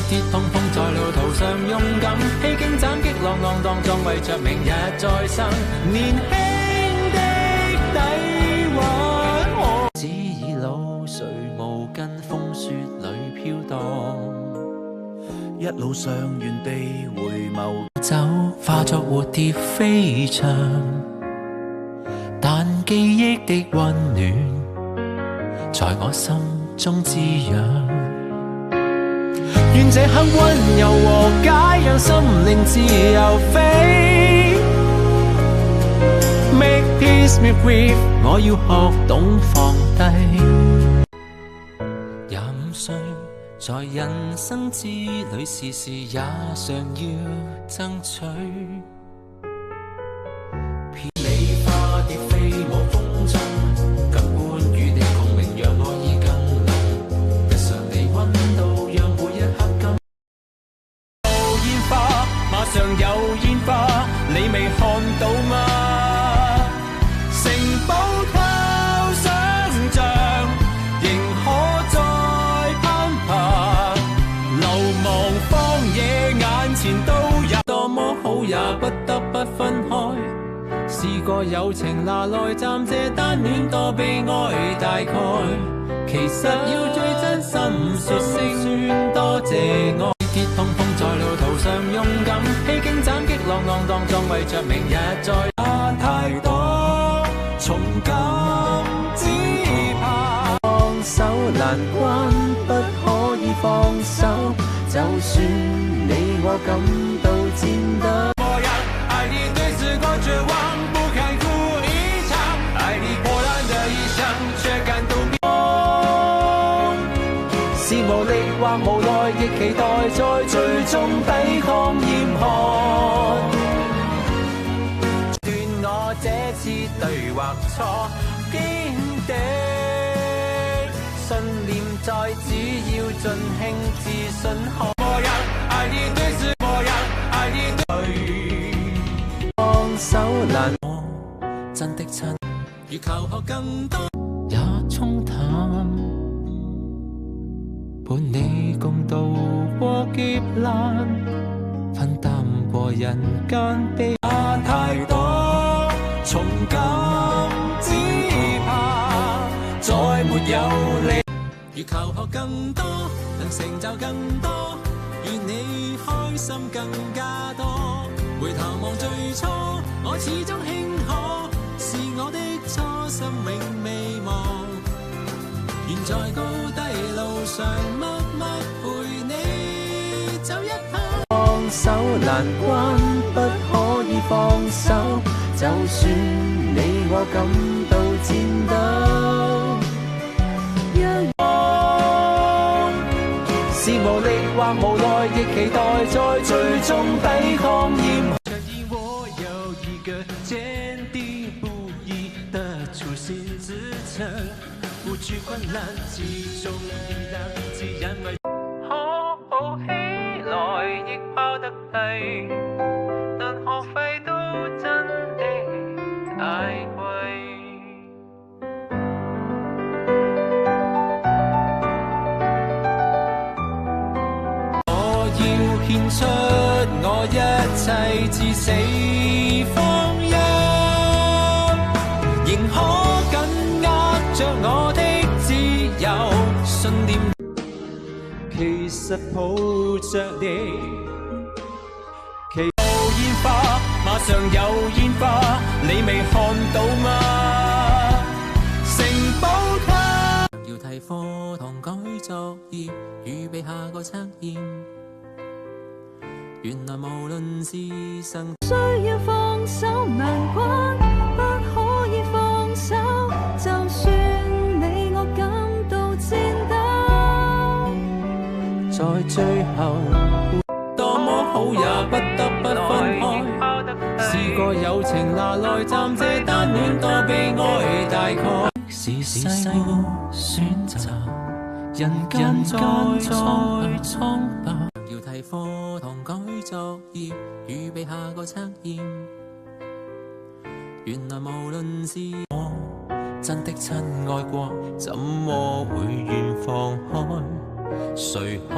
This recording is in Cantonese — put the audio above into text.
跌碰碰在路途上勇敢，披荊斬棘浪浪當作為着明日再生。年輕的底蘊，只已老，誰無跟風雪裏飄蕩？一路上原地回眸，走化作蝴蝶飛翔，但記憶的溫暖在我心中滋養。願這刻溫柔和解，讓心靈自由飛。Make peace, make grief， 我要學懂放低。25歲，在人生之旅，時時也常要爭取。你化蝶飛舞風中，及歡愉的共鳴，讓愛意更濃。日常你溫度，讓每一刻感有煙花，馬上有煙花，你未看到嗎？城堡靠想像，仍可再攀爬。流亡荒野眼前都有，多麼好也不得不分開。試過友情拿來暫借單戀，多悲哀大概。其實要最真心說聲多謝愛。跌碰碰在路途上勇敢，披荊斬棘浪浪當作為着明日再。太多從今只怕放手難關，不可以放手，就算你我感到戰鬥。模樣愛你對時光絕望，不堪哭一場，愛你破爛的異鄉，卻感動是無力或無奈，亦期待在最終抵抗嚴寒。斷我這次對或錯，堅定信念在，只要盡興自信。模樣愛你對時，模樣愛你對放手難，我真的親，如求學更多也沖淡。伴你共渡過劫難，分擔過人間悲太多，從今只怕再沒有離。如求學更多，能成就更多，願你開心更加多。回頭望最初，我始終輕可，是我的初心永未忘。願在高低路上默默陪你走一趟。放手難關，不可以放手，就算你我感到戰鬥。讓我是無力或無奈，亦期待在最終抵抗嚴寒。我有一個堅定不移的初心支撐，不懼困難，其中依然自然為可抱起來亦拋得低，但學費都真的太貴。我要獻出我一切至死方休，仍可緊握着我的自由信念。其實抱着你，其有煙花，馬上有煙花，你未看到嗎？城堡卡要替課堂改作業，預備下個測驗。原來無論是生，需要放手難關，不可以放手，就算你我感到戰鬥。在最後，多麼好也不得不分開。試過友情拿來暫借單戀，多悲哀大概。是細個選擇，人間再蒼白。要替課堂改作業，預備下個測驗。原來無論是我真的親愛過，怎麼會願放開？誰可